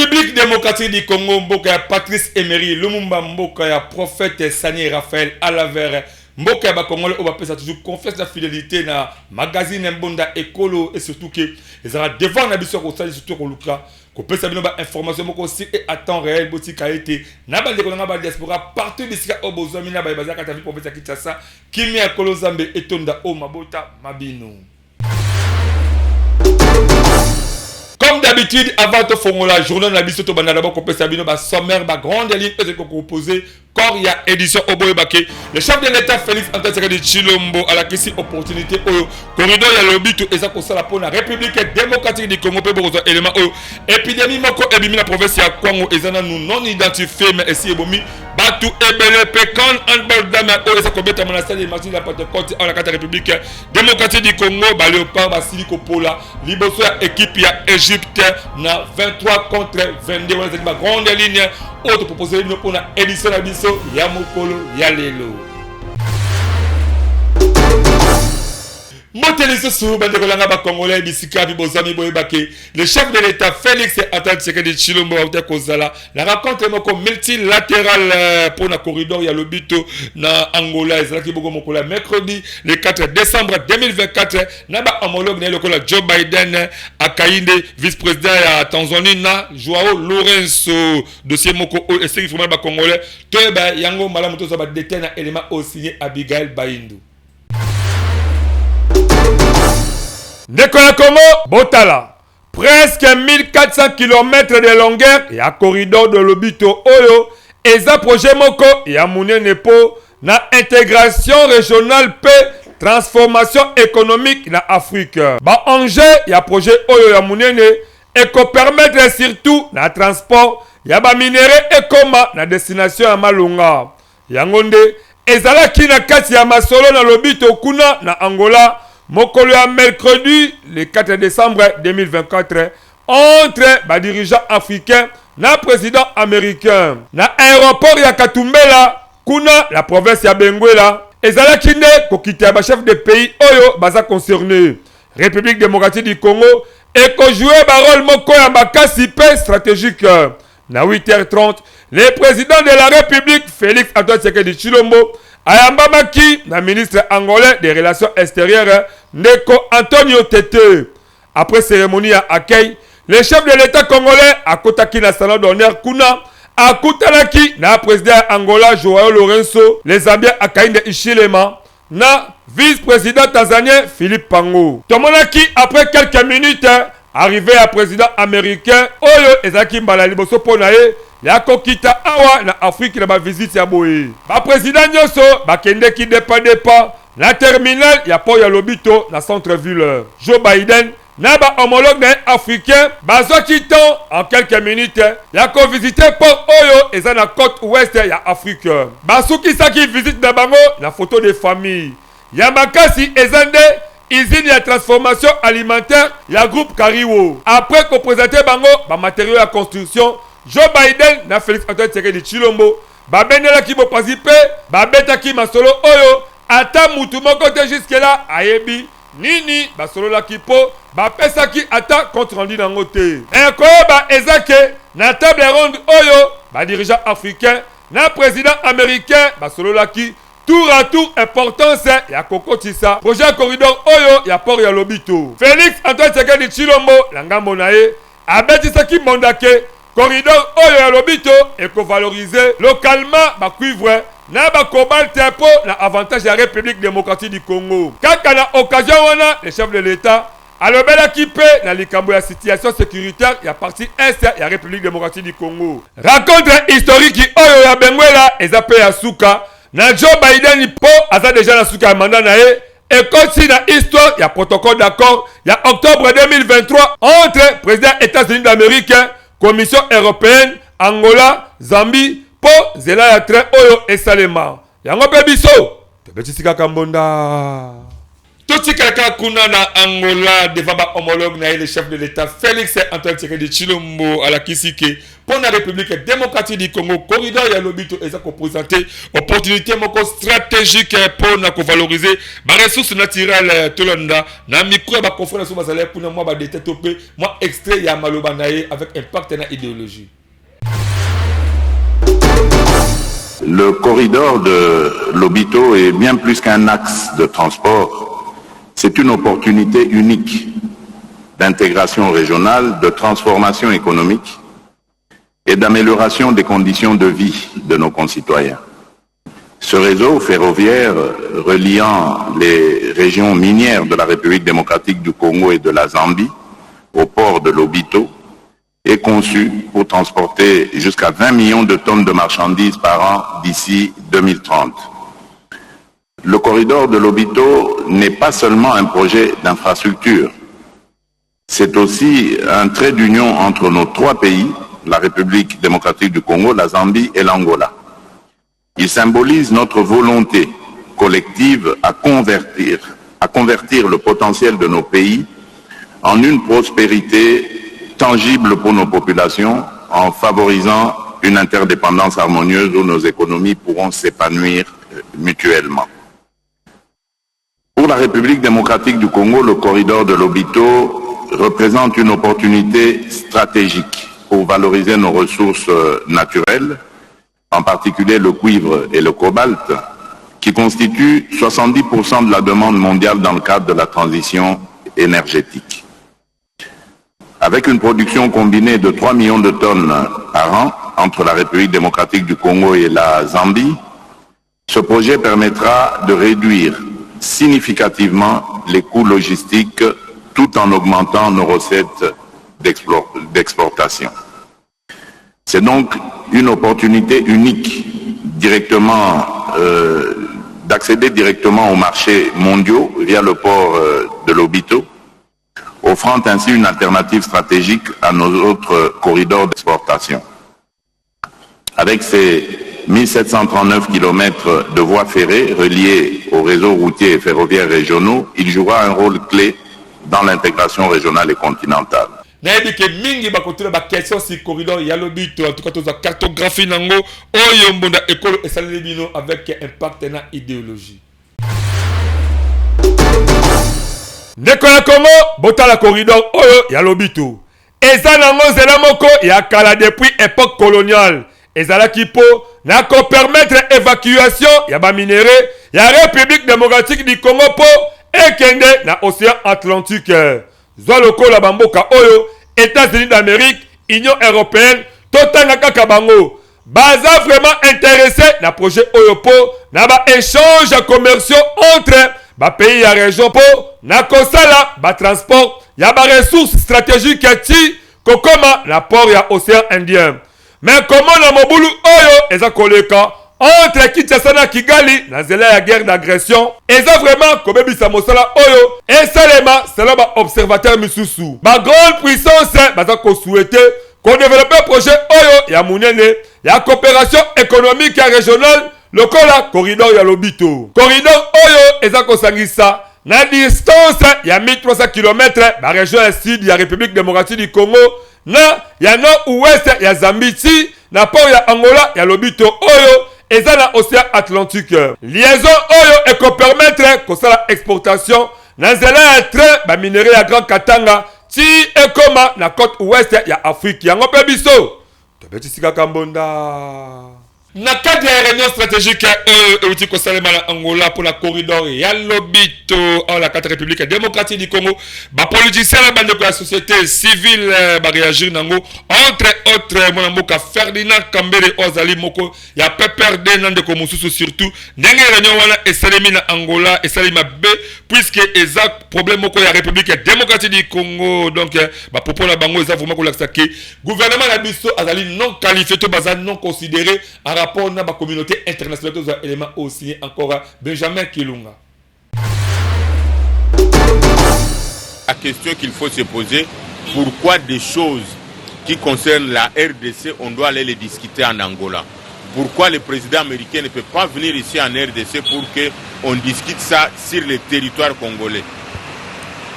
République démocratique du Congo, mboka ya Patrice Emery Lumumba, mboka ya prophète Sani Raphaël Alavere, mboka ya bakongole oba pesa toujours confiance la fidélité na magazine Mbonda Ekolo et surtout que ils aura devant na biso ko sali surtout ko luka ko pesa bino ba information moko aussi et à temps réel boti ka été na ba ndeko na ba diaspora partout bisika obozo mina ba bazaka ta vie prophète Kinshasa kimi ya Kolo Zambe etonda o mabota mabino. Comme d'habitude, avant de faire la journée, on a dit que nous avons sommaire, grande ligne, composé, Korea, édition Oboebake. Le chef de l'État, Félix Antoine Tshisekedi Tshilombo, à la question opportunité, corridor, il y a le but, et ça, pour la République démocratique du Congo, élément, épidémie, moko, ébimi, la province, ya Kwango, et ça, nous non identifiés, mais ici, ebomi, Batu, Ebele, Pécan, Anbel, Dama, et ça, combien de monastères, les martyrs de la Pentecôte, en la carte République démocratique du Congo, Léopard, Basiliko, Pola, Liboso, équipe, il y a Égypte, na 23 contre 22, on a dit, grande ligne, autre proposé, nous, pour la édition, la biso, Yamokolo, Yalelo. Le chef de l'État Félix Antoine Tshisekedi Tshilombo la rencontre multilatérale pour le corridor il y a le but na Angola mercredi le 4 décembre 2024 naba homologue le Joe Biden akainde vice-président à Tanzanie na Joao Lourenço dossier moko et c'est vraiment ba congolais to ba yango malamu to ba détenu élément au signé Abigail Baindu. Nekola Congo, Botala. Presque 1400 km de longueur et un corridor de l'Obito Oyo. Et ça projet Moko et a mouné Nepo na intégration régionale paix, transformation économique na Afrique. Ba Angers y a projet Oyo ya mouné et qu'on permettre surtout na transport y a ba minéré et coma na destination à Malunga. Yangonde ezala ki na kati ya masolo na l'Obito kuna na Angola. Mokolo ya mercredi le 4 décembre 2024 entre les dirigeants africains na président américain na aéroport ya Katumbela kuna la province ya Benguela ezalaki nde kokita ba chef de pays oyo baza concerné. République démocratique du Congo et ko jouer ba rôle moko ya makasi pe stratégique. Na 8h30 le président de la République Félix Antoine Tshisekedi Tshilombo Ayambamaki, la ministre angolais des relations extérieures, Neko Antonio Tete. Après cérémonie à accueil, le chef de l'État congolais a kotaki na salon d'honneur Kuna, a kutalaki na président Angola Joao Lourenço, les Zambiens Akainde Ishilema, na vice-président tanzanien Philippe Pango. Tomonaki après quelques minutes, arrivé à président américain, Oyo Ezaki Mbala Liboso Ponae, ya kokita awa na Afrique na ba visite ya boye. Ba président nyoso ba kende ki depa na terminal ya po ya Lobito na centre-ville. Joe Biden na ba homologue na africain bazo kiton en quelques minutes ya ko visiter port oyo eza na côte ouest ya Afrique. Basuki saki visite na bango na photo de famille. Ya makasi ezande usine ya transformation alimentaire ya groupe Kariwo. Après ko présenter bango ba matériaux ya construction Joe Biden na Félix Antoine Tshisekedi Tshilombo babendela ki bopazi pe babeta ki masolo oyo ata mutu moko te jusque là ayebi nini basolo la ki po bapesa ki ata compte rendu nango te. Ekoba ezake na table ronde oyo ba dirigeant africain na président américain basolo la ki tour à tour importance ya kokotisa projet corridor oyo ya port ya Lobito. Félix Antoine Tshisekedi Tshilombo la ngambo na ye abetisaki mondake corridor oyo ya Lobito et ko valoriser localement ba cuivre na ba cobalt po na avantage la République démocratique du Congo. Kaka na occasion wana le chef de l'État alobela kipe na likambo ya situation sécuritaire ya partie est ya République démocratique du Congo. Rencontre historique oyo ya Benguela ezape ya suka na Joe Biden po aza déjà na suka ya mandat na ye et continue na histoire ya protocole d'accord ya octobre 2023 entre président États-Unis d'Amérique, Commission européenne, Angola, Zambie, po zela ya train oyo esalema. Yango pe biso, tebetisika kambonda. Toti kaka kuna na Angola devant ba homologue na le chef de l'État Félix Antoine Tshisekedi Tshilombo à la kisike pour la République démocratique du Congo. Corridor ya lobito eza ko présenter opportunité moko stratégique pour na ko valoriser ba ressources naturelles tolanda na micro ba conférence sur bazale pour moi ba détail topé moi extrait ya maloba naé avec impact na idéologie. Le corridor de Lobito est bien plus qu'un axe de transport. C'est une opportunité unique d'intégration régionale, de transformation économique et d'amélioration des conditions de vie de nos concitoyens. Ce réseau ferroviaire reliant les régions minières de la République démocratique du Congo et de la Zambie au port de Lobito est conçu pour transporter jusqu'à 20 millions de tonnes de marchandises par an d'ici 2030. Le corridor de Lobito n'est pas seulement un projet d'infrastructure, c'est aussi un trait d'union entre nos trois pays, la République démocratique du Congo, la Zambie et l'Angola. Il symbolise notre volonté collective à convertir le potentiel de nos pays en une prospérité tangible pour nos populations en favorisant une interdépendance harmonieuse où nos économies pourront s'épanouir mutuellement. Pour la République démocratique du Congo, le corridor de Lobito représente une opportunité stratégique pour valoriser nos ressources naturelles, en particulier le cuivre et le cobalt, qui constituent 70% de la demande mondiale dans le cadre de la transition énergétique. Avec une production combinée de 3 millions de tonnes par an entre la République démocratique du Congo et la Zambie, ce projet permettra de réduire significativement les coûts logistiques tout en augmentant nos recettes d'exportation. C'est donc une opportunité unique d'accéder directement aux marchés mondiaux via le port de Lobito, offrant ainsi une alternative stratégique à nos autres corridors d'exportation. Avec ces 1739 km de voies ferrées reliées aux réseaux routiers et ferroviaires régionaux, il jouera un rôle clé dans l'intégration régionale et continentale. nayebi ke mingi bakotula ba question si corridor ya lobito en tout cas toza cartographie nango oyo mbonda ekolo esaleli bino avec impact na idéologie. Ndeko ya Congo botala corridor oyo ya lobito eza nango nzela moko ya kala depuis époque coloniale ezalaki po na ko permettre évacuation ya ba minéraux ya République démocratique du Congo po ekende na océan Atlantique. Zwa lokola bamboka oyo États-Unis d'Amérique, Union européenne, totanga kaka bango. Baza vraiment intéressé na projet Oyopo, na ba échange commerciaux entre ba pays ya région po, na kosala ba transport, ya ba ressources stratégiques ti kokoma na port ya océan Indien. Mais comment na mobulu oyo eza koleka entre Kinshasa na Kigali na zela ya guerre d'agression eza vraiment kobebisa mosala oyo esalema selon ba observateur misusu ba grande puissance baza ko souhaiter qu'on développe projet oyo ya munene ya coopération économique et régionale lokola corridor ya lobito. Corridor oyo eza ko sangisa na distance ya 1300 km ba région ya sud ya République démocratique du Congo na ya nord-ouest ya Zambie na port ya Angola ya lobito oyo eza na océan Atlantique. Liaison oyo eko permettre kosala exportation na nzela ya train ba minerai ya Grand Katanga ti ekoma na côte ouest ya Afrique. Yango pe biso tobetisika kambonda na cadre ya réunion stratégique outi kosalema na Angola pour la corridor ya lobito en la 4 République démocratique du Congo ba politicien la bande de la société civile ba réagir nango entre autres mon mboka Ferdinand Kambere Ozali moko ya PPRD nande ko mususu surtout ndenge réunion wana esalemi na Angola esalema B puisque exact problème moko ya République démocratique du Congo donc ba propos na bango eza vraiment ko laksa ke gouvernement na biso azali non qualifié to baza non considéré en rapport à la communauté internationale, tous les éléments aussi encore Benjamin Kilunga. La question qu'il faut se poser, pourquoi des choses qui concernent la RDC, on doit aller les discuter en Angola? Pourquoi le président américain ne peut pas venir ici en RDC pour qu'on discute ça sur le territoire congolais?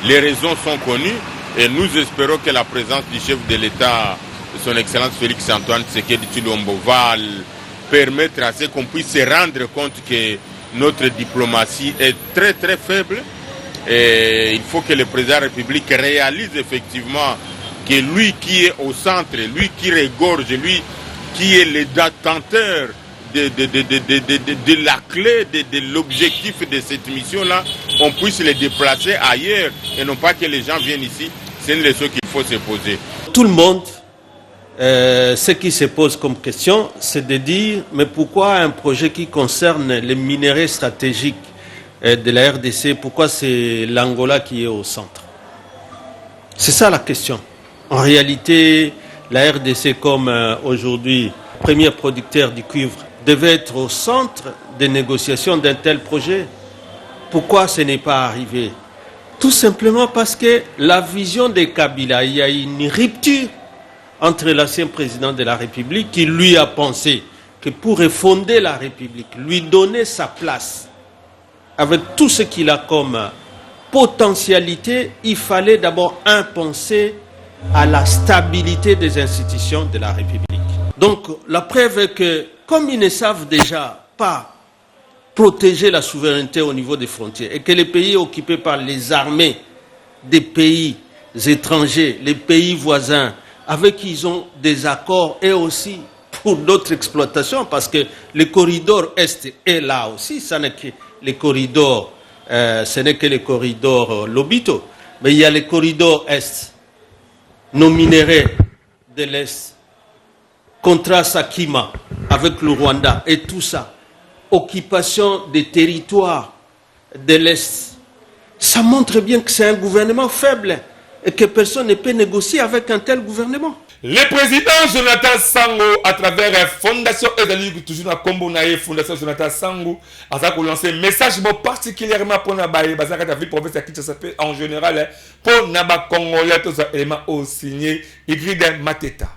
Les raisons sont connues et nous espérons que la présence du chef de l'État son Excellence Félix Antoine Tshisekedi Tshilombo va permettre à ce qu'on puisse se rendre compte que notre diplomatie est très très faible. Et il faut que le président de la République réalise effectivement que lui qui est au centre, lui qui regorge, lui qui est le détenteur de la clé de l'objectif de cette mission-là, on puisse les déplacer ailleurs et non pas que les gens viennent ici. C'est une leçon qu'il faut se poser. Tout le monde, ce qui se pose comme question, c'est de dire, mais pourquoi un projet qui concerne les minéraux stratégiques de la RDC, pourquoi c'est l'Angola qui est au centre? C'est ça la question. En réalité, la RDC, comme aujourd'hui, premier producteur du cuivre, devait être au centre des négociations d'un tel projet. Pourquoi ce n'est pas arrivé? Tout simplement parce que la vision de Kabila, il y a une rupture entre l'ancien président de la République qui lui a pensé que pour refonder la République, lui donner sa place, avec tout ce qu'il a comme potentialité, il fallait d'abord penser à la stabilité des institutions de la République. Donc la preuve est que, comme ils ne savent déjà pas protéger la souveraineté au niveau des frontières et que les pays occupés par les armées des pays étrangers, les pays voisins, avec qui ils ont des accords et aussi pour d'autres exploitations, parce que le corridor Est est là aussi, ce n'est que les corridors, Lobito, mais il y a les corridors Est, nos minéraux de l'Est, contrat Sakima avec le Rwanda et tout ça, occupation des territoires de l'Est, ça montre bien que c'est un gouvernement faible et que personne ne peut négocier avec un tel gouvernement. Le président Jonathan Sango, à travers la Fondation Ezali, toujours à Combo Naé, Fondation Jonathan Sango, a lancé un message particulièrement pour Nabaye, Bazaka David, professeur Kinshasa en général, pour Naba Congolais, tous les éléments au signé, Igriden Mateta.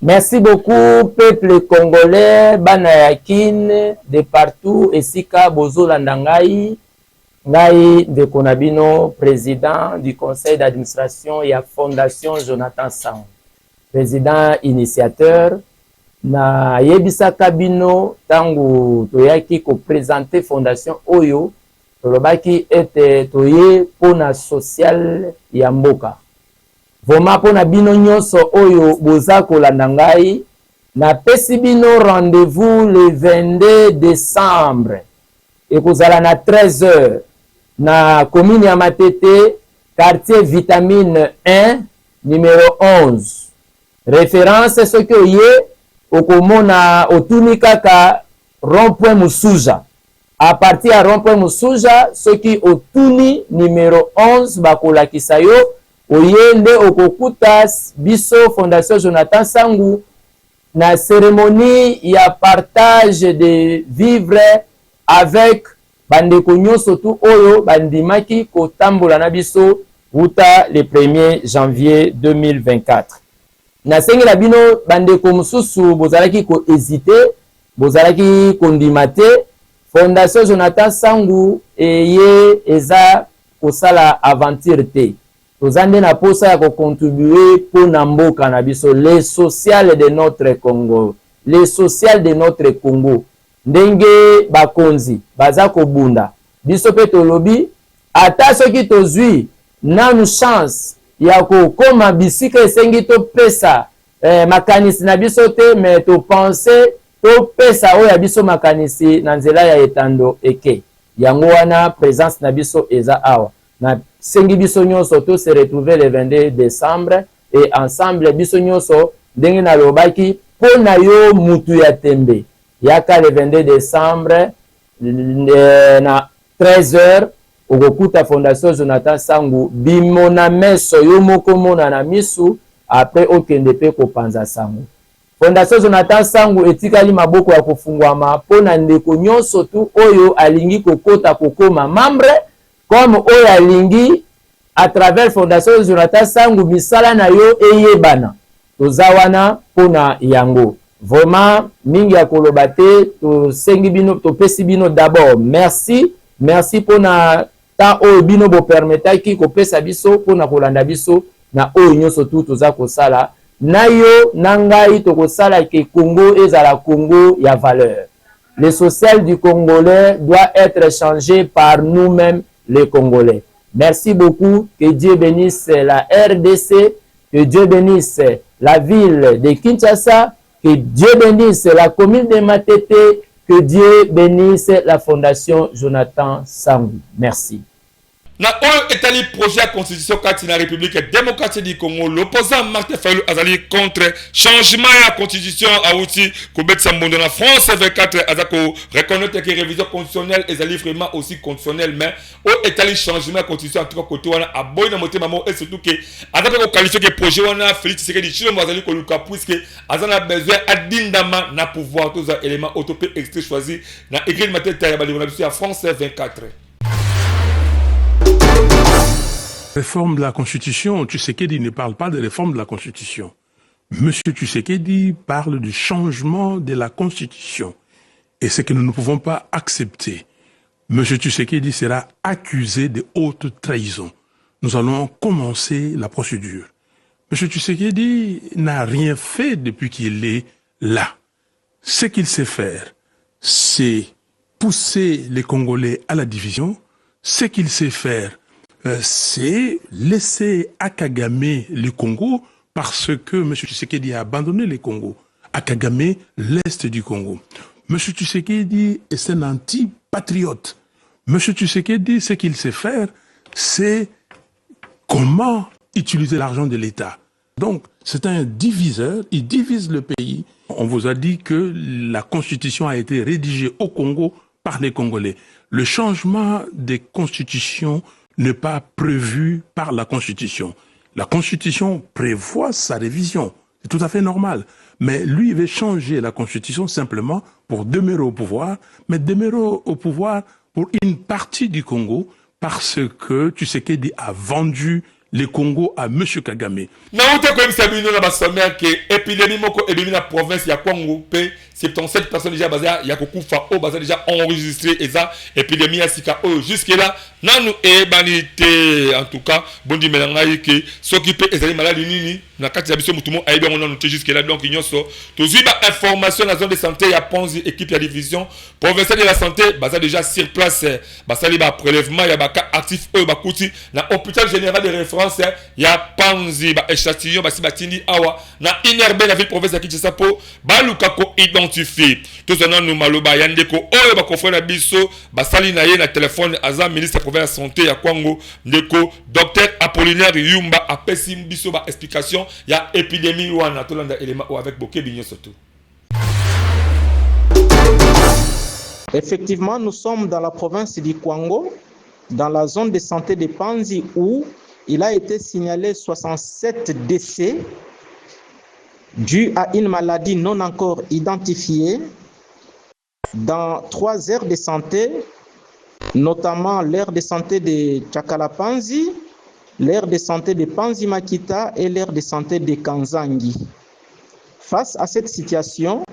Merci beaucoup, peuple congolais, Banayakin, de partout, Esika, Bozo Landangai, Ngai de Konabino, président du conseil d'administration et la Fondation Jonathan Sango, président initiateur, na Yebisa Kabino, Tangu Toyaki ko présenter Fondation Oyo, Tolobaki ete Toye Pona Social Yamboka. Voma pona bino nyonso oyo boza kolanda ngai na pesi bino rendez-vous le 22 décembre ekozala na 13h na commune ya Matete, quartier Vitamine 1 numéro 11. Référence soki oye okomona otuni kaka rond-point Musuja. À partir à rond-point Musuja soki otuni numéro 11 bakolakisa yo oyende okokutas biso Fondation Jonathan Sango na cérémonie ya partage de vivres avec bandeko nyonso tu oyo bandimaki kotambola na biso uta le 1er janvier 2024. Na sengela bino bandeko mususu bozalaki ko hésiter, bozalaki kondimate, Fondation Jonathan Sango eye eza kosala aventure te. Tozande na posa ya contribuer pour namboka na biso, les social de notre Congo, les social de notre Congo. Ndenge bakonzi baza kobunda biso pe tolobi ata soki tozwi nanu chance ya kokoma bisika esengi to pesa makanisi na biso te, mais to penser to pesa oya biso makanisi na nzela ya etando eke yango wana présence na biso eza awa na sengi biso nyonso to se retrouver le 22 décembre et ensemble biso nyonso ndenge na lobaki pona yo mutu ya tembe yaka le 22 décembre na 13h okokuta Fondation Jonathan Sango bimona meso yo moko mona na misu après okende pe kopanza Sango. Fondation Jonathan Sango etikali maboko ya kofungwama pona ndeko nyonso tu oyo alingi kokota kokoma membre comme oyo alingi à travers Fondation Jonathan Sango misala na yo eyebana tozawana pona yango. Vraiment mingi ya kolobate to sengi bino to pesi bino d'abord merci pona ta oyo bino bo permetaki ko pesa biso pona kolanda biso na oyo nyonso tu toza kosala na yo na ngai tokosala ke Congo ezala Congo ya valeur. Le social du Congolais doit être changé par nous-mêmes les Congolais. Merci beaucoup, que Dieu bénisse la RDC, que Dieu bénisse la ville de Kinshasa, que Dieu bénisse la commune de Matete, que Dieu bénisse la fondation Jonathan Sambou. Merci. Na oyo etali projet de constitution kati na République démocratique du Congo, l'opposant Martin Fayulu azali contre changement ya constitution auti kobetisa mbondo na France 24 azako reconnaître que révision constitutionnelle ezali vraiment aussi constitutionnelle, mais oyo etali changement ya constitution en tout cas côté wana aboyi na motema mo et surtout que azako qualifier que projet wana Félix Tshisekedi Tshilombo azali koluka puisque azana besoin adindama na pouvoir tous les éléments autopé extrait choisi na écrit matete ya bali na France 24. Réforme de la Constitution, Tshisekedi ne parle pas de réforme de la Constitution. Monsieur Tshisekedi parle du changement de la Constitution. Et c'est que nous ne pouvons pas accepter. Monsieur Tshisekedi sera accusé de haute trahison. Nous allons commencer la procédure. Monsieur Tshisekedi n'a rien fait depuis qu'il est là. Ce qu'il sait faire, c'est pousser les Congolais à la division. Ce qu'il sait faire, c'est laisser à Kagame le Congo parce que M. Tshisekedi a abandonné le Congo. À Kagame, l'Est du Congo. M. Tshisekedi est un anti-patriote. M. Tshisekedi, ce qu'il sait faire, c'est comment utiliser l'argent de l'État. Donc, c'est un diviseur, il divise le pays. On vous a dit que la Constitution a été rédigée au Congo par les Congolais. Le changement des constitutions n'est pas prévu par la Constitution. La Constitution prévoit sa révision. C'est tout à fait normal. Mais lui, il veut changer la Constitution simplement pour demeurer au pouvoir, mais demeurer au pouvoir pour une partie du Congo parce que Tshisekedi a vendu le Congo à M. Kagame. Na uta ko bisa bino na basomea ke épidémie moko ebimi na province ya Congo pe 77 personnes déjà baza ya kokufa o baza déjà enregistré eza épidémie ya sika o jusque là nanu e banité en tout cas bondi melangai ke s'occuper ezali maladie nini na kati ya biso mutumo aibe on nanu jusque là donc nyonso tozi ba information na zone de santé ya Panzi équipe ya division provinciale de la santé baza déjà sur place basali ba prélèvement ya ba cas actif o ba kuti na hôpital général de référence ya Panzi ba échantillon ba sibatindi awa na inerbe la ville province ya Kinshasa po ba lukako identifier tous en nous maloba yandeko oyo ba confrère na biso ba sali na ye na téléphone aza ministre province de la santé ya Kwango ndeko docteur Apollinaire Yumba apesi biso ba explication ya épidémie wana tolanda élément avec Boké Binyo surtout. Effectivement, nous sommes dans la province du Kwango, dans la zone de santé de Panzi où il a été signalé 67 décès dus à une maladie non encore identifiée dans 3 aires de santé, notamment l'aire de santé de Tchakala-Panzi, l'aire de santé de Panzi-Makita et l'aire de santé de Kanzangi. Face à cette situation,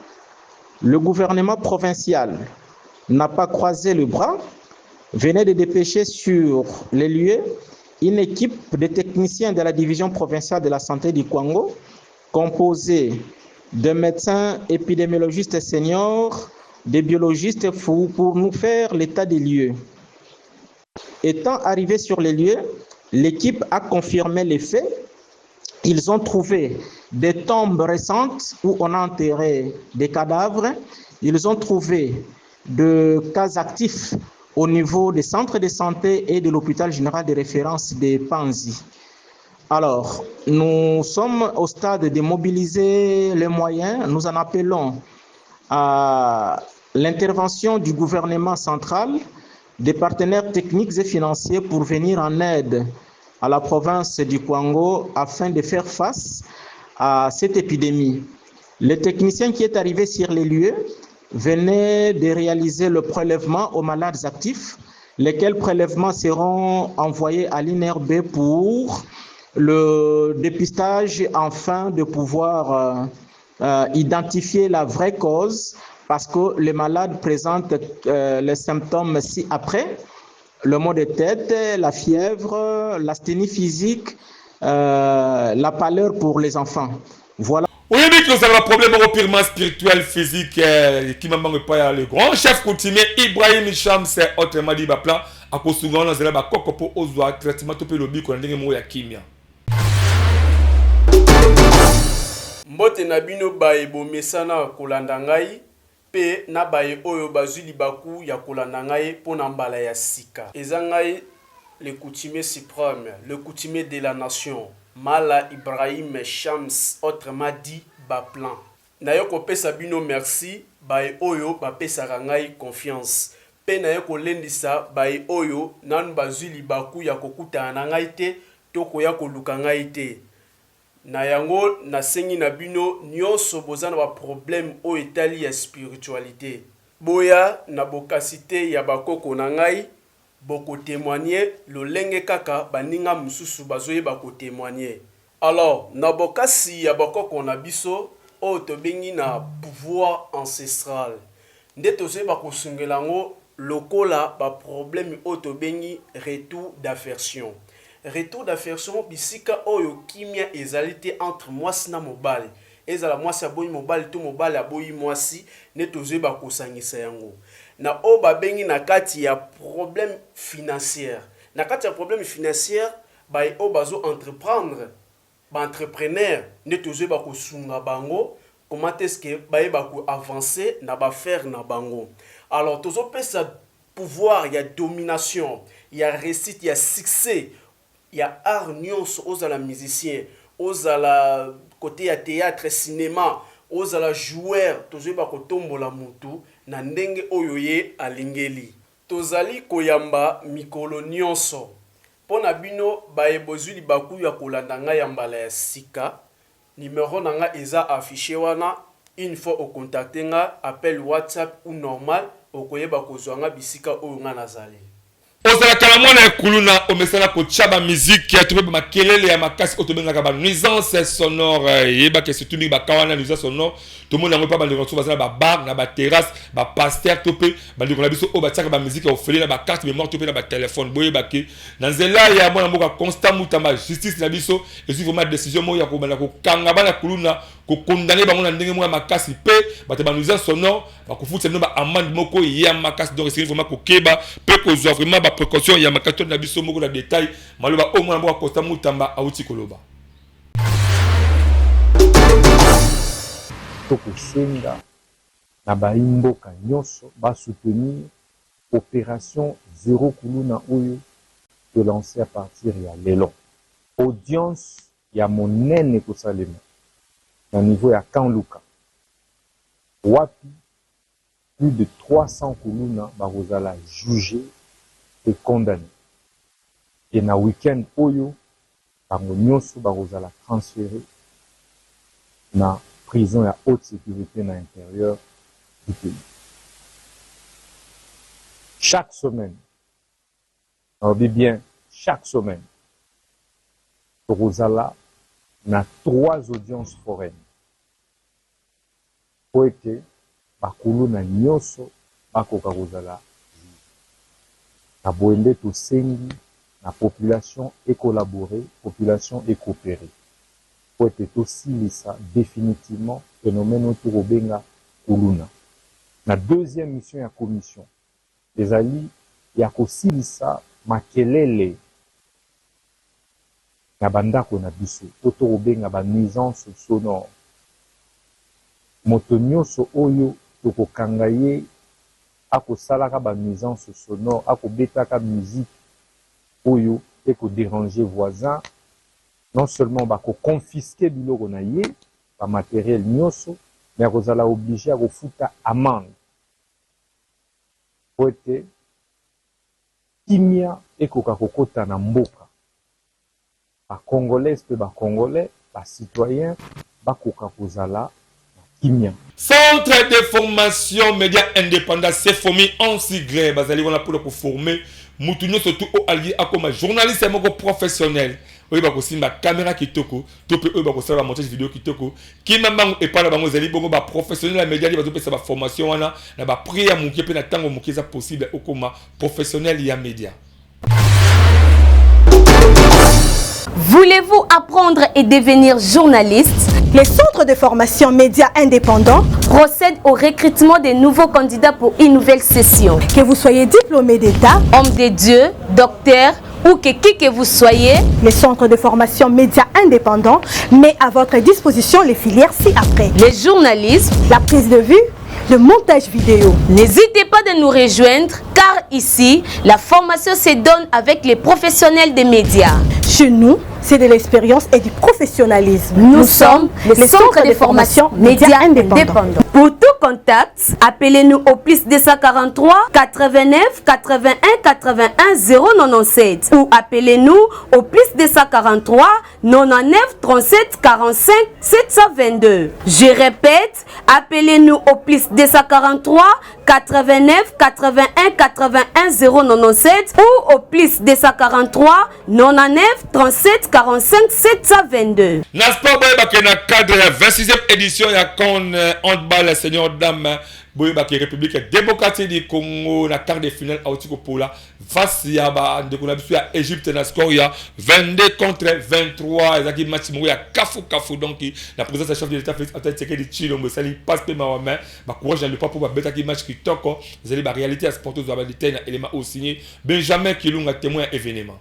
le gouvernement provincial n'a pas croisé le bras, venait de dépêcher sur les lieux une équipe de techniciens de la division provinciale de la santé du Kwango, composée de médecins épidémiologistes seniors, de biologistes fous, pour nous faire l'état des lieux. Étant arrivés sur les lieux, l'équipe a confirmé les faits. Ils ont trouvé des tombes récentes où on a enterré des cadavres. Ils ont trouvé de cas actifs au niveau des centres de santé et de l'hôpital général de référence de Panzi. Alors, nous sommes au stade de mobiliser les moyens. Nous en appelons à l'intervention du gouvernement central, des partenaires techniques et financiers pour venir en aide à la province du Kwango afin de faire face à cette épidémie. Le technicien qui est arrivé sur les lieux venait de réaliser le prélèvement aux malades actifs, lesquels prélèvements seront envoyés à l'INRB pour le dépistage afin de pouvoir identifier la vraie cause, parce que les malades présentent les symptômes ci-après: le maux de tête, la fièvre, l'asthénie physique la pâleur pour les enfants. Voilà. Oui, mais que nous avons un problème purement spirituel, physique, qui m'a manqué pas le grand chef coutumier Ibrahim Hicham, c'est autrement dit, plan, à cause souvent, nous avons un coco pour ozoa, traitement, tout le lobby, qu'on a dit, moi, ya kimia. Mbote na bino bae bomesana kolanda ngai pe na bae oyo bazwi libaku ya kolanda ngai pona mbala ya sika. Eza ngai le coutumier suprême, le coutumier de la nation, Mala Ibrahim Shams, autrement dit Baplan. Nayo kopesa bino merci bae oyo bapesaka ngai confiance. Pe nayo kolendisa bae oyo nanu bazwi libaku ya kokutana na ngai te to koya koluka ngai te. Na yango nasengi na bino nyonso boza na ba problème o etali ya spiritualité. Boya na bokasite ya bakoko na ngai boko témoigner lolenge kaka baninga mususu bazoye bako témoigner. Alors na bokasi ya bakoko na biso o tobengi na pouvoir ancestral. Nde tozoye bako sungelango lokola ba problème o tobengi retour d'aversion. Retour d'aversion bisika oyo kimia ezalité entre mwasi na mobali. Ezala mwasi aboyi mobali to mobali aboyi mwasi ne tozoye bakosangisa yango. Na o babengi na kati ya problème financier. Na kati ya problème financier bay o bazo entreprendre ba entrepreneur ne tozoye bakosunga bango comment est-ce que bay bako avancer na ba faire na bango. Alors tozo pesa pouvoir, il y a domination, il y a réussite, il y a succès. Il y a art nyonso aux la musicien, aux la côté à théâtre, cinéma, aux la joueur, tozo ba kotombola mutu na ndenge oyoye alingeli. Tozali koyamba mikolo nyonso. Pona bino bae bozwi libaku ya kolanda nga ya mbala ya sika. Numéro nanga eza affiché wana. Une fois au contacter nga appel WhatsApp ou normal okoyeba kozwa nga bisika oyo nga nazali. Ozalaka na mwana ekuluna omesana kochaba musique ya tobe makelele ya makasi otobengaka ba nuisance sonore yeba ke surtout ni bakawana nuisance sonore to mona ngo pa ba ndeko bazana ba bar na ba terrasse ba pasteur topé ba ndeko na biso o ba tiaka ba musique ofele na ba carte mémoire topé na ba téléphone boyeba ke na nzela ya mwana mboka constant mutamba justice na biso et si vraiment décision mo ya ko bana ko kanga bana kuluna ko condamner bango na ndenge mo ya makasi pe ba te ba nuisance sonore ba ko futa no ba amende moko ya makasi donc c'est vraiment ko keba pe ko zo vraiment ba précaution ya makato na biso moko na détail maloba au moins mboka constant mutamba auti koloba tokosenga na baimboka nyonso basoutenir opération zéro kuluna oyo to lancer à partir ya lelo. Audience ya monene kosalema na niveau ya Kanluka wapi plus de 300 kuluna bakozala jugé et condamné. Et na week-end oyo bango nyonso bakozala transféré na prison à haute sécurité dans l'intérieur du pays. Chaque semaine, on dit bien chaque semaine, Rosala n'a 3 audiences foraines. Pour que bakulu na nyonso bakoka Rosala na boende to sengi na population et collaborer, population et coopérer. Pour être aussi lisa définitivement phénomène autour au benga kuluna. La deuxième mission ya commission les alliés ya kosilisa makelele na bandako na biso autour au benga ba nuisance sonore moto nyonso oyo tokokanga ye akosalaka ba nuisance sonore akobetaka musique oyo eko déranger voisin. Non seulement bah confisquer biloko na ye ba matériel nyonso mais kozala obligé à kofuta amende po ete kimia ekoka kokota na mboka ba congolais pe ba congolais ba citoyens bakoka kozala na kimia. Centre de formation média indépendant c'est formé en sigle bazali wana pour former mutu nyonso surtout au allié akoma journaliste moko professionnel. Oui, bah, aussi ma caméra qui toko, topé eux, bah, aussi la montage vidéo qui toko, qui m'a manqué et pas la bango zali, bon, bah, professionnel, la média, il va faire sa formation, on a, bah, prière, mon qui peut n'attendre, mon qui est possible, au coma, professionnel, il y a média. Voulez-vous apprendre et devenir journaliste? Les centres de formation médias indépendants procèdent au recrutement des nouveaux candidats pour une nouvelle session. Que vous soyez diplômé d'État, homme de Dieu, docteur ou qui que vous soyez, les centres de formation médias indépendants met à votre disposition les filières ci-après. Les journalistes, la prise de vue, le montage vidéo. N'hésitez pas de nous rejoindre car ici, la formation se donne avec les professionnels des médias. Chez nous, c'est de l'expérience et du professionnalisme. Nous sommes les centres de formation médias indépendants. Pour tout contact, appelez-nous au plus 243 89 81 81 097 ou appelez-nous au plus 243 99 37 45 722. Je répète, appelez-nous au plus 243 89 81 81 097 ou au plus 243 99 37 45 722. N'est-ce pas, que dans le cadre de la 26e édition, il y a qu'on handball, seigneur dame, la République démocratique du Congo, la carte de finale à Otikopola, face à l'Égypte, dans score, il y a 22 contre 23, il y a match, il y a Kafou, donc la présence du chef de l'État, Félix de Chilombo, ça lui passe par ma main, courage dans le pas pour battre qui match qui toque, vous avez la réalité à sportive, vous avez des éléments au signé, Benjamin Kilunga témoin événement.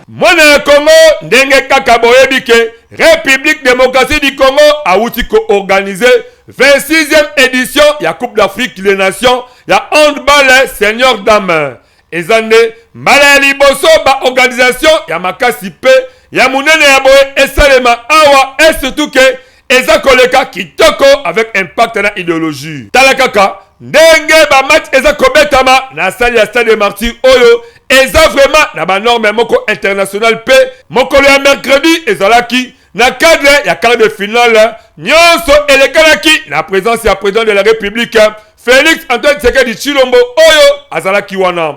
Mwana Congo ndenge kaka boyebike République démocratique du Congo a outi ko organisé 26e édition ya Coupe d'Afrique des Nations ya handball senior dame. Ezande mbala liboso ba organisation ya makasi pe ya munene ya boye esalema awa et surtout que eza koleka kitoko avec impact na idéologie. Talakaka ndenge ba match eza kobetama na salle ya Stade Martyrs oyo eza vraiment na ba norme moko international pe mokolo ya mercredi ezalaki na cadre ya quart de finale nyonso elekalaki na présence ya président de la République Félix Antoine Tshisekedi Tshilombo oyo azalaki wana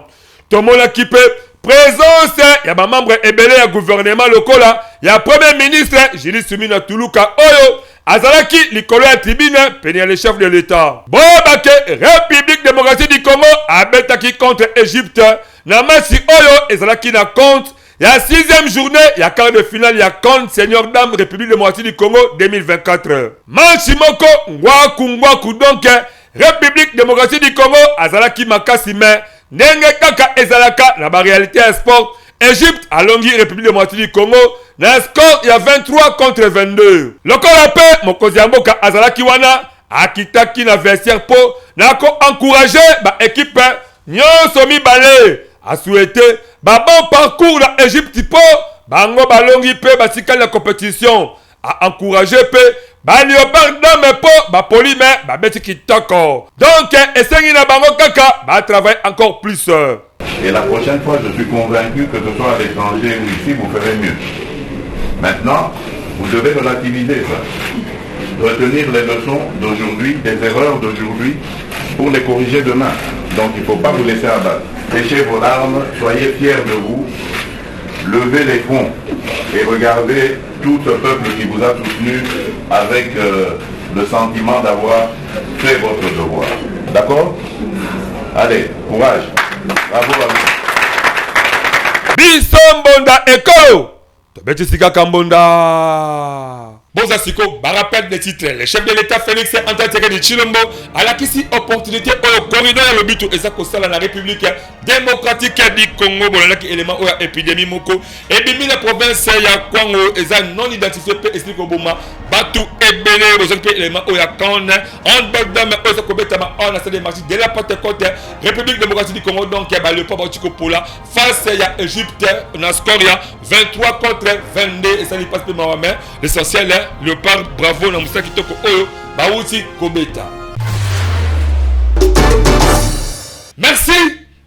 tomonaki pe présence ya ba membre ebele ya gouvernement lokola ya premier ministre Julie Sumina Tuluka oyo azalaki likolo ya tribune pene ya le chef de l'État. Bobake République démocratique du Congo abetaki contre Égypte na match oyo ezalaki na compte ya 6e journée ya quart de finale ya compte senior dame République démocratique du Congo 2024. Match moko ngwaku donc République démocratique du Congo azalaki makasi me ndenge kaka ezalaka na ba réalité ya sport. Égypte alongi République démocratique du Congo na score ya 23 contre 22. Lokola pe mokozi ya mboka azalaki wana akitaki na vestiaire po na ko encourager ba équipe nyonso mibale a souhaité ba bon parcours na Égypte po bango balongi pe batikali la compétition a encourager pe ba léopard dame po ba polime ba beti kitoko. Donc esengi na bango kaka ba travailler encore plus. Et la prochaine fois, je suis convaincu que ce soit à l'étranger ou ici, vous ferez mieux. Maintenant, vous devez relativiser ça. Retenir les leçons d'aujourd'hui, des erreurs d'aujourd'hui, pour les corriger demain. Donc il ne faut pas vous laisser abattre. Séchez vos larmes, soyez fiers de vous, levez les fronts et regardez tout ce peuple qui vous a soutenu avec le sentiment d'avoir fait votre devoir. D'accord? Allez, courage. Bravo à vous. Bisombonda Eko. Tobeti Sika Kambonda. Boza Siko, rappel des titres. Le chef de l'État Félix Antoine Tshisekedi Tshilombo a la kisi opportunité au corridor le but et ça concerne la République démocratique du Congo. Bon, là qui élément ou épidémie moko. Et bimi la province ya Kwango eza non identifié pe explique au Boma. Batu ebele besoin pe élément ou ya Kone. On bagdam oza kobetama on a cédé marché de la Pentecôte République démocratique du Congo donc ya ba le papa Tiko Pola face ya Égypte na score ya 23 contre 22 et ça lui passe par ma main. L'essentiel le par bravo na musaki toko oyo bauti kobeta. Merci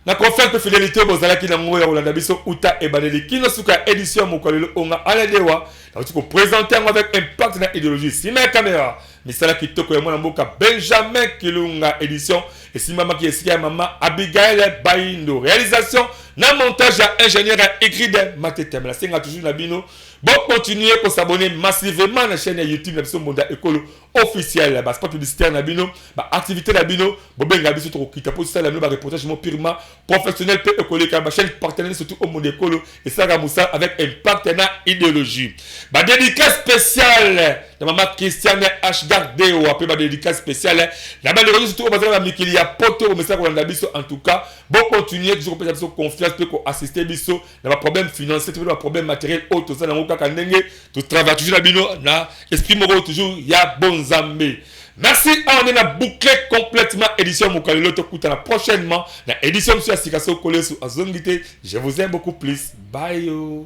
na confiance de fidélité bozalaki na ngoya olanda biso uta ebadeli kino suka édition mokolelo onga aladewa na uti ko présenter avec impact na idéologie si ma caméra misala kitoko ya mwana mboka Benjamin Kilunga édition et si maman qui est maman Abigail Baindo réalisation na montage à ingénieur Egride Matetem la senga toujours na bino. Bon, continuez pour s'abonner massivement à la chaîne YouTube la Monda Écolo officielle. Bah, spot publicitaire Nabino, bah, activité Nabino, Bobé Gabi sur qui t'a posé ça la bah, reportage purement professionnel, peut écoler car ma chaîne partenaire surtout au monde écolo et ça Moussa avec un partenaire idéologie. Bah, dédicace spéciale de maman Christiane H. Gardeo, après ma dédicace spéciale. La balle de surtout au bazar Mikili, il y a poto au message qu'on a biso en tout cas. Bon, continuez, toujours peut être confiance, peut assister biso, il y a un problème financier, il y a un problème matériel, autre ça, tout travail toujours la bino na esprit moro toujours il y a bon zambé. Merci on est bouclé complètement édition Mokalelo to kutana prochainement la édition sur Asikaso collé sur Azongité. Je vous aime beaucoup plus. Bye yo.